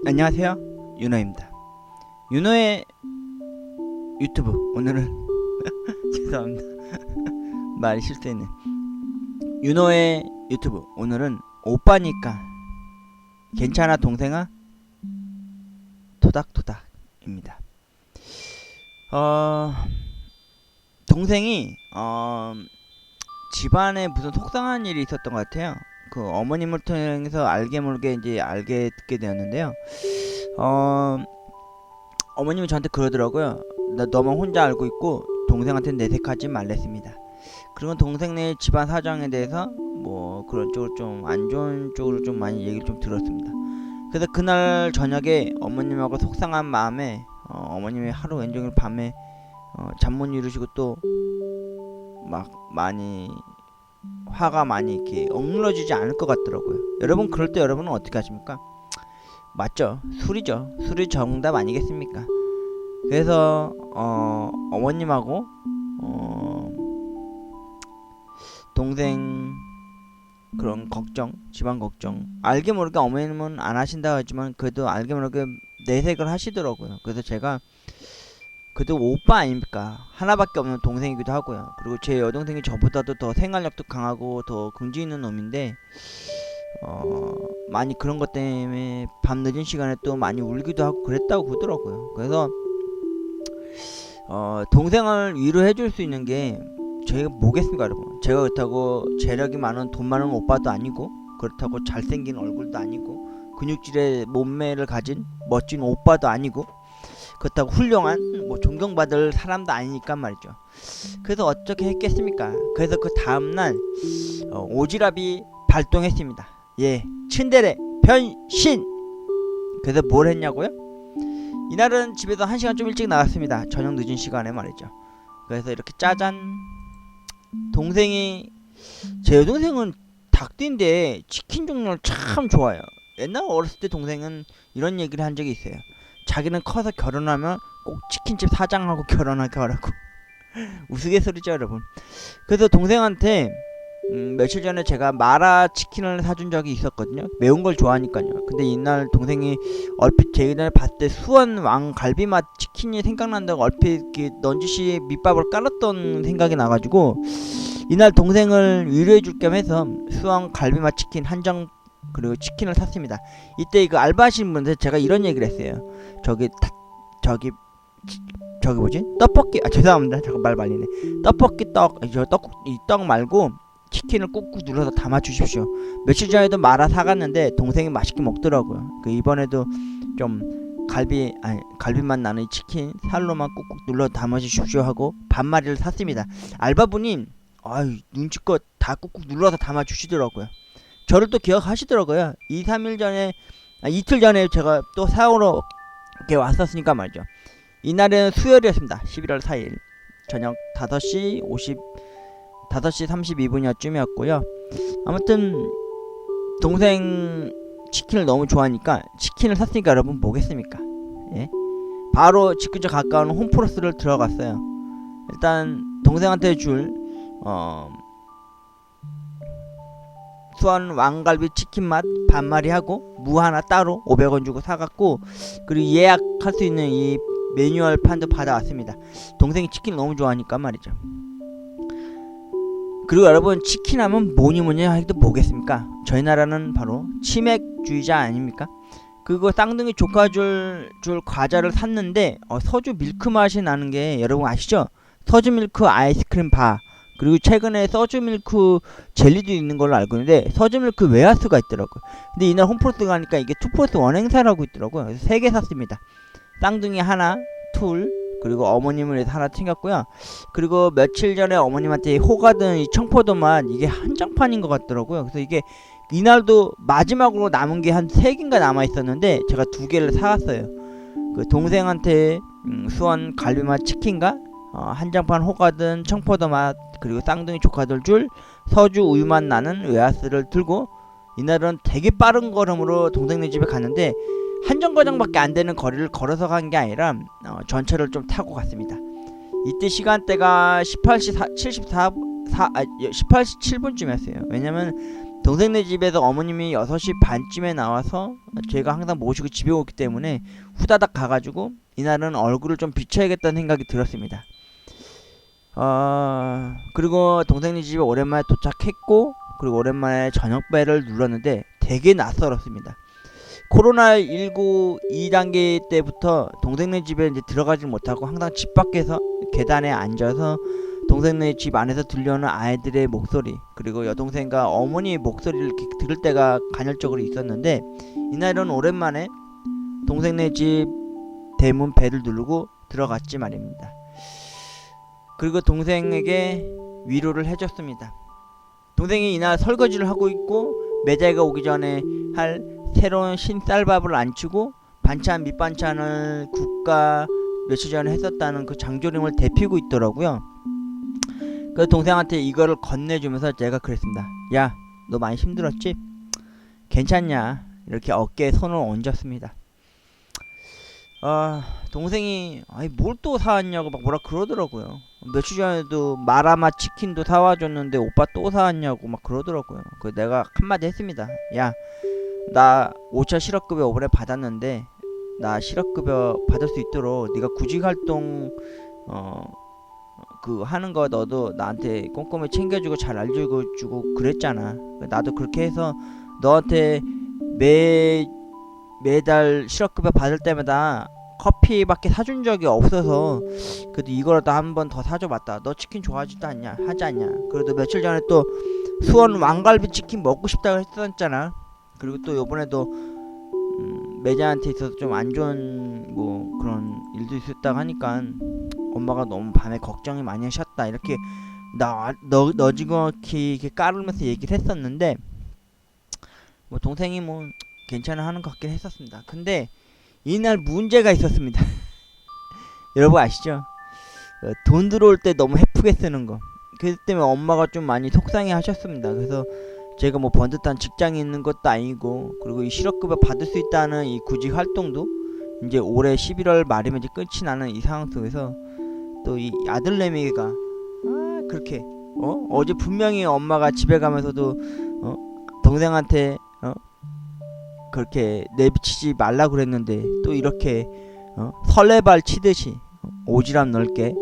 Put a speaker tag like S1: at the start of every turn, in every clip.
S1: 안녕하세요, 윤호입니다. 윤호의 유튜브. 오늘은 죄송합니다. 말이 실수했네. 윤호의 유튜브. 오늘은 오빠니까 괜찮아 동생아 토닥토닥입니다. 동생이 집안에 무슨 속상한 일이 있었던 것 같아요. 그 어머님을 통해서 알게 모르게 이제 알게 듣게 되었는데요. 어머님이 저한테 그러더라고요. 나 너만 혼자 알고 있고 동생한테 내색하지 말랬습니다. 그리고 동생네 집안 사정에 대해서 뭐 그런 쪽으로 좀 안 좋은 쪽으로 좀 많이 얘기를 좀 들었습니다. 그래서 그날 저녁에 어머님하고 속상한 마음에 어머님이 하루 왼종일 밤에 잠 못 이루시고 또 막 많이 화가 많이 이렇게 억눌러지지 않을 것 같더라고요. 여러분 그럴 때 여러분은 어떻게 하십니까? 맞죠? 술이죠. 술이 정답 아니겠습니까? 그래서 어머님하고 동생 그런 걱정, 집안 걱정 알게 모르게 어머님은 안 하신다 하지만 그래도 알게 모르게 내색을 하시더라고요. 그래서 제가 그래도 오빠 아닙니까? 하나밖에 없는 동생이기도 하고요. 그리고 제 여동생이 저보다도 더 생활력도 강하고 더 긍지 있는 놈인데 많이 그런 것 때문에 밤 늦은 시간에 또 많이 울기도 하고 그랬다고 그러더라고요. 그래서 동생을 위로해 줄 수 있는 게 저희가 뭐겠습니까, 여러분? 제가 그렇다고 재력이 많은 돈 많은 오빠도 아니고 그렇다고 잘생긴 얼굴도 아니고 근육질의 몸매를 가진 멋진 오빠도 아니고 그렇다고 훌륭한 뭐 존경받을 사람도 아니니까 말이죠. 그래서 어떻게 했겠습니까? 그래서 그 다음날 오지랖이 발동했습니다. 예, 츤데레 변신. 그래서 뭘 했냐고요? 이날은 집에서 1시간 좀 일찍 나갔습니다. 저녁 늦은 시간에 말이죠. 그래서 이렇게 짜잔. 동생이 제 여동생은 닭띠인데 치킨 종류를 참 좋아해요. 옛날 어렸을 때 동생은 이런 얘기를 한 적이 있어요. 자기는 커서 결혼하면 꼭 치킨집 사장하고 결혼하게 하라고. 우스갯소리죠 여러분. 그래서 동생한테 며칠 전에 제가 마라 치킨을 사준 적이 있었거든요. 매운 걸 좋아하니까요. 근데 이날 동생이 얼핏 제가 봤을 때 수원 왕갈비맛 치킨이 생각난다고 얼핏 이렇게 넌지시 밑밥을 깔았던 생각이 나가지고 이날 동생을 위로해줄 겸 해서 수원 갈비맛 치킨 한정 그리고 치킨을 샀습니다. 이때 그 알바하시는 분한테 제가 이런 얘기를 했어요. 저기 뭐지? 떡볶이 죄송합니다. 잠깐 말 말리네. 떡볶이 이 떡 말고 치킨을 꾹꾹 눌러서 담아 주십시오. 며칠 전에도 마라 사갔는데 동생이 맛있게 먹더라고요. 그 이번에도 좀 갈비맛 나는 치킨 살로만 꾹꾹 눌러 담아 주십시오 하고 반마리를 샀습니다. 알바분이 눈치껏 다 꾹꾹 눌러서 담아 주시더라고요. 저를 또 기억하시더라고요. 2-3일 전에 이틀 전에 제가 또 사오러 이렇게 왔었으니까 말이죠. 이날은 수요일이었습니다. 11월 4일 저녁 5시 32분쯤이었고요. 아무튼 동생 치킨을 너무 좋아하니까 치킨을 샀으니까 여러분 뭐겠습니까? 예? 바로 집 근처 가까운 홈플러스를 들어갔어요. 일단 동생한테 줄 수원 왕갈비 치킨 맛 반마리 하고 무 하나 따로 500원 주고 사갖고 그리고 예약할 수 있는 이 매뉴얼 판도 받아왔습니다. 동생이 치킨 너무 좋아하니까 말이죠. 그리고 여러분 치킨 하면 뭐니뭐니 해도 뭐겠습니까? 저희 나라는 바로 치맥주의자 아닙니까? 그거 쌍둥이 조카 줄 과자를 샀는데 서주 밀크 맛이 나는 게 여러분 아시죠? 서주 밀크 아이스크림 바 그리고 최근에 서주밀크 젤리도 있는 걸로 알고 있는데 서주밀크 웨하스가 있더라고요. 근데 이날 홈플러스 가니까 이게 2+1 행사라고 있더라고요. 그래서 3개 샀습니다. 쌍둥이 하나, 툴 그리고 어머님을 위해서 하나 챙겼고요. 그리고 며칠 전에 어머님한테 호가든 이 청포도맛 이게 한정판인 것 같더라고요. 그래서 이게 이날도 마지막으로 남은 게 한 3개인가 남아있었는데 제가 2개를 사왔어요. 그 동생한테 수원 갈비맛 치킨과 한정판 호가든 청포도맛 그리고 쌍둥이 조카들 줄 서주 우유맛 나는 웨하스를 들고 이날은 되게 빠른 걸음으로 동생네 집에 갔는데 한 정거장밖에 안 되는 거리를 걸어서 간 게 아니라 전철을 좀 타고 갔습니다. 이때 시간대가 18시 7분쯤이었어요. 왜냐면 동생네 집에서 어머님이 6시 반쯤에 나와서 제가 항상 모시고 집에 오기 때문에 후다닥 가가지고 이날은 얼굴을 좀 비춰야겠다는 생각이 들었습니다. 그리고 동생네 집에 오랜만에 도착했고, 그리고 오랜만에 저녁배를 눌렀는데 되게 낯설었습니다. 코로나19 2단계 때부터 동생네 집에 이제 들어가지 못하고 항상 집 밖에서 계단에 앉아서 동생네 집 안에서 들려오는 아이들의 목소리, 그리고 여동생과 어머니의 목소리를 이렇게 들을 때가 간헐적으로 있었는데, 이날은 오랜만에 동생네 집 대문 벨을 누르고 들어갔지 말입니다. 그리고 동생에게 위로를 해줬습니다. 동생이 이날 설거지를 하고 있고 매자이가 오기 전에 할 새로운 신쌀밥을 안치고 반찬 밑반찬을 국과 며칠 전에 했었다는 그 장조림을 데피고 있더라고요. 그 동생한테 이거를 건네주면서 제가 그랬습니다. 야, 너 많이 힘들었지? 괜찮냐? 이렇게 어깨에 손을 얹었습니다. 동생이 뭘 또 사왔냐고 막 뭐라 그러더라고요. 며칠 전에도 마라맛 치킨도 사와줬는데 오빠 또 사왔냐고 막 그러더라고요. 그 내가 한마디 했습니다. 야, 나 5차 실업급여 이번에 받았는데 나 실업급여 받을 수 있도록 네가 구직활동 그 하는 거 너도 나한테 꼼꼼히 챙겨주고 잘 알려주고 그랬잖아. 나도 그렇게 해서 너한테 매달 실업급여 받을 때마다 커피밖에 사준 적이 없어서 그래도 이거라도 한 번 더 사줘봤다. 너 치킨 좋아하지도 않냐? 하지 않냐? 그래도 며칠 전에 또 수원 왕갈비 치킨 먹고 싶다고 했었잖아. 그리고 또 요번에도 매자한테 있어서 좀 안 좋은 뭐 그런 일도 있었다고 하니까 엄마가 너무 밤에 걱정이 많이 하셨다. 이렇게 너지거키 이렇게 까르면서 얘기를 했었는데, 뭐 동생이 뭐 괜찮아 하는 것 같긴 했었습니다. 근데 이날 문제가 있었습니다. 여러분 아시죠? 돈 들어올 때 너무 헤프게 쓰는 거. 그래서 때문에 엄마가 좀 많이 속상해 하셨습니다. 그래서 제가 뭐 번듯한 직장이 있는 것도 아니고, 그리고 이 실업급여 받을 수 있다는 이 구직 활동도 이제 올해 11월 말이면 이제 끝이 나는 이 상황 속에서 또 이 아들내미가 그렇게 어제 분명히 엄마가 집에 가면서도 동생한테 그렇게 내비치지 말라 그랬는데 또 이렇게 설레발 치듯이 오지랖 넓게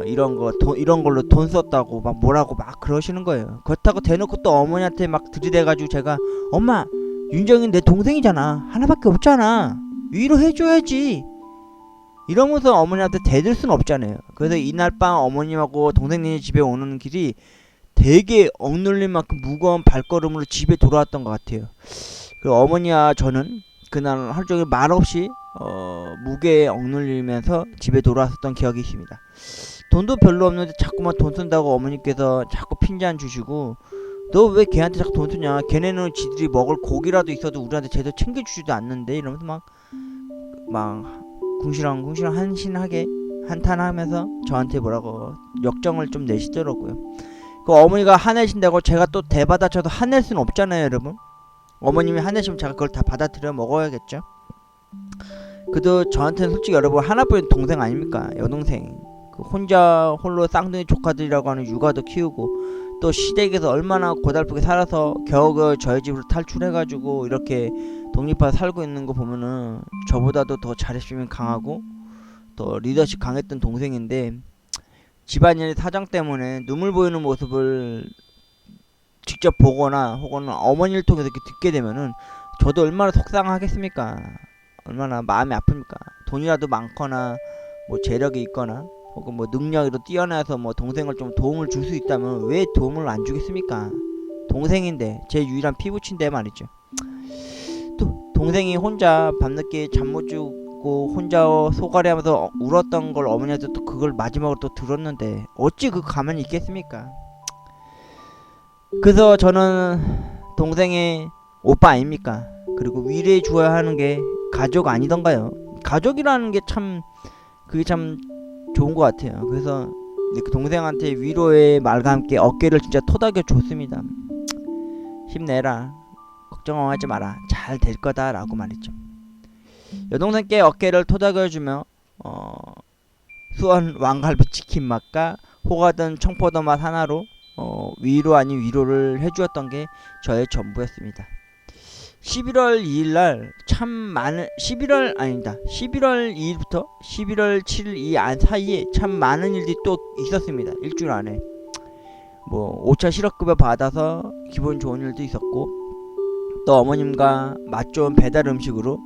S1: 이런 걸로 돈 썼다고 막 뭐라고 막 그러시는 거예요. 그렇다고 대놓고 또 어머니한테 막 들이대가지고 제가 엄마, 윤정인 내 동생이잖아, 하나밖에 없잖아, 위로해줘야지 이러면서 어머니한테 대들 순 없잖아요. 그래서 이날 밤 어머님하고 동생네 집에 오는 길이 되게 억눌릴 만큼 무거운 발걸음으로 집에 돌아왔던 것 같아요. 그 어머니와 저는 그날 하루 종일 말없이 무게에 억눌리면서 집에 돌아왔었던 기억이 있습니다. 돈도 별로 없는데 자꾸만 돈 쓴다고 어머니께서 자꾸 핀잔 주시고, 너 왜 걔한테 자꾸 돈 쓰냐, 걔네는 지들이 먹을 고기라도 있어도 우리한테 제대로 챙겨주지도 않는데, 이러면서 막 궁시렁궁시렁 한심하게 한탄하면서 저한테 뭐라고 역정을 좀 내시더라고요. 그 어머니가 화내신다고 제가 또 대받아쳐서 화낼 수는 없잖아요, 여러분. 어머님이 화내시면 제가 그걸 다 받아들여 먹어야겠죠. 그래도 저한테는 솔직히 여러분 하나뿐인 동생 아닙니까? 여동생. 그 홀로 쌍둥이 조카들이라고 하는 육아도 키우고, 또 시댁에서 얼마나 고달프게 살아서 겨우겨우 저희 집으로 탈출해가지고 이렇게 독립해서 살고 있는 거 보면은 저보다도 더 자립심이 강하고 더 리더십 강했던 동생인데, 집안일 사정 때문에 눈물 보이는 모습을 직접 보거나 혹은 어머니를 통해서 이렇게 듣게 되면은 저도 얼마나 속상하겠습니까? 얼마나 마음이 아픕니까? 돈이라도 많거나 뭐 재력이 있거나 혹은 뭐 능력으로 뛰어나서 뭐 동생을 좀 도움을 줄 수 있다면 왜 도움을 안 주겠습니까? 동생인데, 제 유일한 피부친데 말이죠. 또 동생이 혼자 밤늦게 잠 못 주고 혼자 소가리하면서 울었던 걸 어머니한테 또 그걸 마지막으로 또 들었는데 어찌 그 가만히 있겠습니까? 그래서 저는 동생의 오빠 아닙니까? 그리고 위로해 주어야 하는 게 가족 아니던가요? 가족이라는 게 참, 그게 참 좋은 것 같아요. 그래서 그 동생한테 위로의 말과 함께 어깨를 진짜 토닥여 줬습니다. 힘내라, 걱정하지 마라, 잘 될 거다 라고 말했죠. 여동생께 어깨를 토닥여주며 수원 왕갈비 치킨 맛과 호가든 청포도 맛 하나로 위로 아닌 위로를 해주었던 게 저의 전부였습니다. 11월 2일날 참 많은 11월 아니다 11월 2일부터 11월 7일 이 안 사이에 참 많은 일들이 또 있었습니다. 일주일 안에 뭐 5차 실업급여 받아서 기분 좋은 일도 있었고, 또 어머님과 맛 좋은 배달 음식으로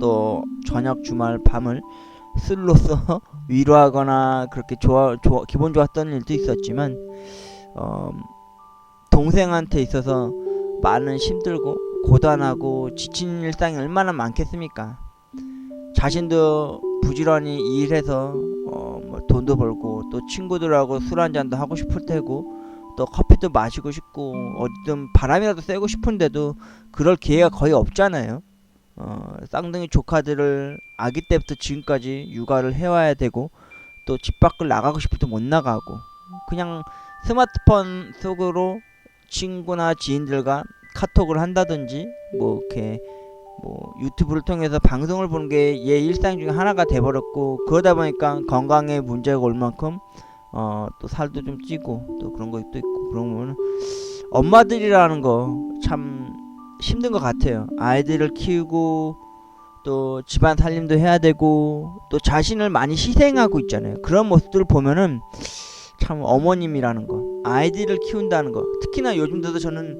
S1: 또 저녁 주말 밤을 술로서 위로하거나 그렇게 기분 좋았던 일도 있었지만, 동생한테 있어서 많은 힘들고 고단하고 지친 일상이 얼마나 많겠습니까? 자신도 부지런히 일해서 뭐 돈도 벌고 또 친구들하고 술 한잔도 하고 싶을 테고 또 커피도 마시고 싶고 어디든 바람이라도 쐬고 싶은데도 그럴 기회가 거의 없잖아요. 쌍둥이 조카들을 아기 때부터 지금까지 육아를 해와야 되고 또 집 밖을 나가고 싶을 때 못 나가고 그냥 스마트폰 속으로 친구나 지인들과 카톡을 한다든지 뭐 이렇게 뭐 유튜브를 통해서 방송을 보는 게 얘 일상 중에 하나가 돼버렸고, 그러다 보니까 건강에 문제가 올 만큼 또 살도 좀 찌고 또 그런 것도 있고, 그러면 엄마들이라는 거 참 힘든 것 같아요. 아이들을 키우고 또 집안 살림도 해야 되고 또 자신을 많이 희생하고 있잖아요. 그런 모습들을 보면은 참 어머님이라는 거, 아이들을 키운다는 거, 특히나 요즘 들어서 저는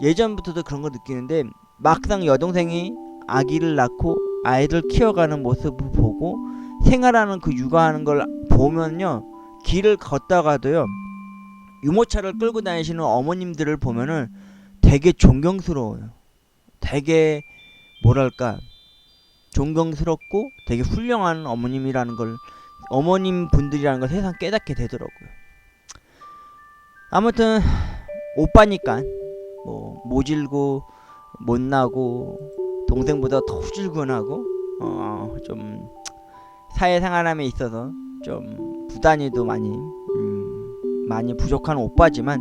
S1: 예전부터도 그런 거 느끼는데, 막상 여동생이 아기를 낳고 아이를 키워가는 모습을 보고 생활하는 그 육아하는 걸 보면요, 길을 걷다가도요 유모차를 끌고 다니시는 어머님들을 보면은 되게 존경스러워요. 되게 뭐랄까 존경스럽고 되게 훌륭한 어머님이라는 걸, 어머님 분들이라는 걸 세상 깨닫게 되더라고요. 아무튼 오빠니까 뭐 모질고 못나고 동생보다 더 후질근하고 좀 사회생활함에 있어서 좀 부단히도 많이 부족한 오빠지만,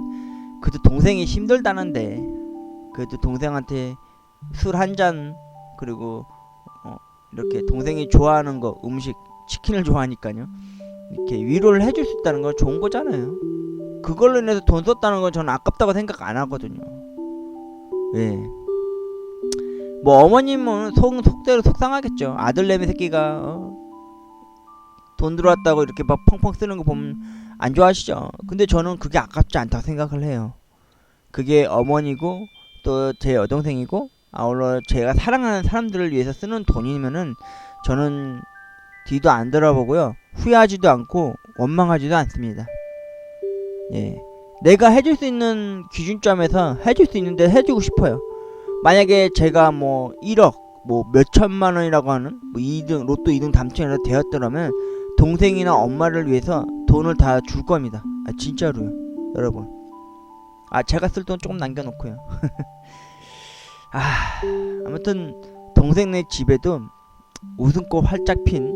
S1: 그래도 동생이 힘들다는데 그래도 동생한테 술 한 잔, 그리고 이렇게 동생이 좋아하는 거 음식 치킨을 좋아하니까요 이렇게 위로를 해줄 수 있다는 건 좋은 거잖아요. 그걸로 인해서 돈 썼다는 건 저는 아깝다고 생각 안 하거든요. 예. 뭐 어머님은 속대로 속상하겠죠. 아들내미 새끼가 돈 들어왔다고 이렇게 막 펑펑 쓰는 거 보면 안 좋아하시죠. 근데 저는 그게 아깝지 않다고 생각을 해요. 그게 어머니고 또 제 여동생이고 아울러 제가 사랑하는 사람들을 위해서 쓰는 돈이면은 저는 뒤도 안 돌아보고요 후회하지도 않고 원망하지도 않습니다. 예, 내가 해줄 수 있는 기준점에서 해줄 수 있는데 해주고 싶어요. 만약에 제가 뭐 1억 뭐 몇천만 원이라고 하는 뭐 2등 로또 2등 당첨이라도 되었더라면 동생이나 엄마를 위해서 돈을 다 줄 겁니다. 진짜로요 여러분. 제가 쓸 돈 조금 남겨놓고요. 아무튼 동생네 집에도 웃음꽃 활짝 핀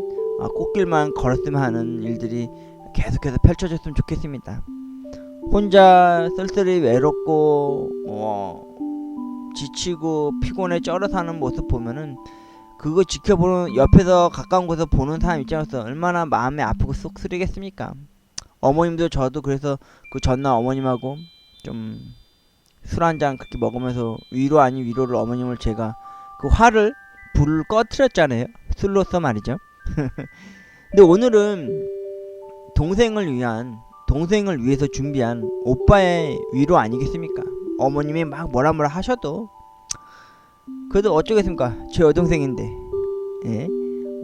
S1: 꽃길만 걸었으면 하는 일들이 계속해서 펼쳐졌으면 좋겠습니다. 혼자 쓸쓸히 외롭고 지치고 피곤해 쩔어 사는 모습 보면은 그거 지켜보는, 옆에서 가까운 곳에서 보는 사람 입장에서 얼마나 마음이 아프고 속 쓰리겠습니까. 어머님도 저도 그래서 그 전날 어머님하고 좀 술 한잔 그렇게 먹으면서 위로 아닌 위로를 어머님을 제가 그 화를 불을 꺼트렸잖아요 술로서 말이죠. 근데 오늘은 동생을 위해서 준비한 오빠의 위로 아니겠습니까. 어머님이 막 뭐라 하셔도 그래도 어쩌겠습니까. 제 여동생인데 예?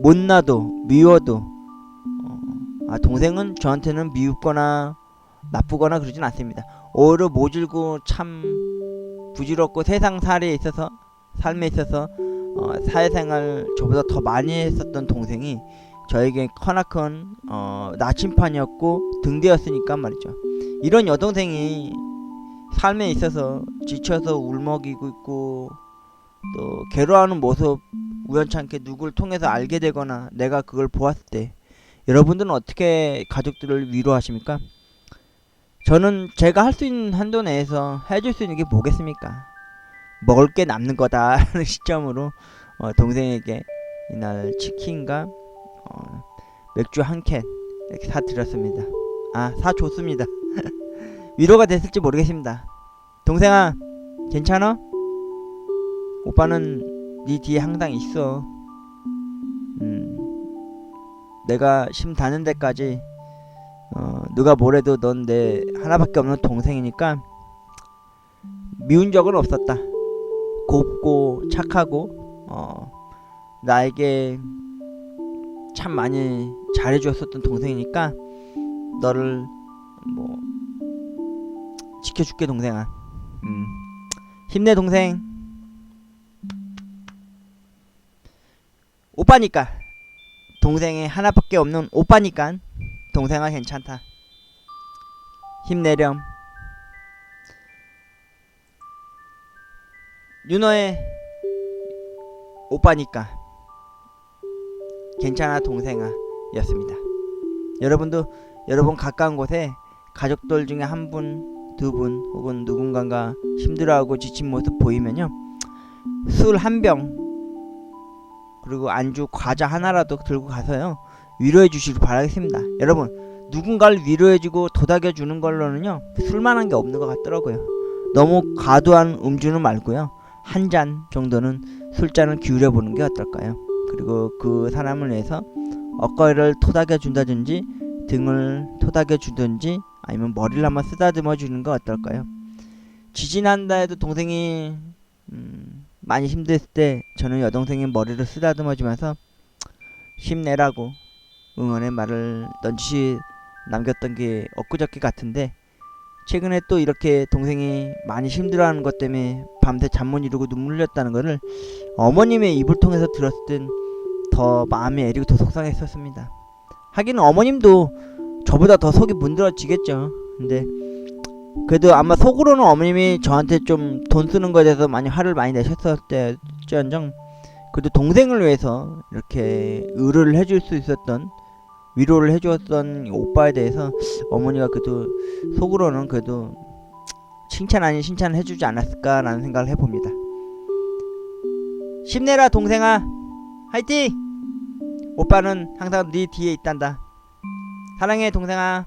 S1: 못나도 미워도 동생은 저한테는 미웠거나 나쁘거나 그러진 않습니다. 오히려 모질고 참 부질없고 삶에 있어서 사회생활 저보다 더 많이 했었던 동생이 저에게 커나큰 나침판이었고 등대였으니까 말이죠. 이런 여동생이 삶에 있어서 지쳐서 울먹이고 있고 또 괴로워하는 모습 우연찮게 누구를 통해서 알게 되거나 내가 그걸 보았을 때 여러분들은 어떻게 가족들을 위로하십니까? 저는 제가 할 수 있는 한도 내에서 해줄 수 있는 게 뭐겠습니까? 먹을 게 남는 거다 하는 시점으로 동생에게 이날 치킨과 맥주 한 캔 이렇게 사드렸습니다. 사줬습니다. 위로가 됐을지 모르겠습니다. 동생아, 괜찮아? 오빠는 네 뒤에 항상 있어. 내가 심 닿는 데까지 누가 뭐래도 넌 내 하나밖에 없는 동생이니까 미운 적은 없었다. 곱고 착하고 나에게 참 많이 잘해주었었던 동생이니까 너를 뭐 지켜줄게 동생아. 힘내 동생. 오빠니까, 동생이 하나밖에 없는 오빠니까 동생아 괜찮다. 힘내렴. 윤호의 오빠니까 괜찮아 동생아 였습니다. 여러분도 여러분 가까운 곳에 가족들 중에 한 분, 두 분 혹은 누군가가 힘들어하고 지친 모습 보이면요, 술 한 병 그리고 안주 과자 하나라도 들고 가서요 위로해 주시길 바라겠습니다. 여러분, 누군가를 위로해주고 도닥여주는 걸로는요 술만한 게 없는 것 같더라고요. 너무 과도한 음주는 말고요, 한 잔 정도는 술잔을 기울여 보는 게 어떨까요? 그리고 그 사람을 위해서 어깨를 토닥여 준다든지 등을 토닥여 주든지 아니면 머리를 한번 쓰다듬어 주는 거 어떨까요? 지진한다 해도 동생이 많이 힘들었을 때 저는 여동생의 머리를 쓰다듬어 주면서 힘내라고 응원의 말을 넌지시 남겼던 게 엊그저께 같은데, 최근에 또 이렇게 동생이 많이 힘들어하는 것 때문에 밤새 잠 못 이루고 눈물 흘렸다는 것을 어머님의 입을 통해서 들었을 땐 더 마음이 애리고 더 속상했었습니다. 하긴 어머님도 저보다 더 속이 문드러지겠죠. 근데 그래도 아마 속으로는 어머님이 저한테 좀 돈 쓰는 거에 대해서 많이 화를 많이 내셨을 때언정 그래도 동생을 위해서 이렇게 의를 해줄 수 있었던, 위로를 해주었던 오빠에 대해서 어머니가 그래도 속으로는 그래도 칭찬 아닌 칭찬을 해주지 않았을까라는 생각을 해봅니다. 힘내라 동생아, 화이팅! 오빠는 항상 네 뒤에 있단다. 사랑해 동생아.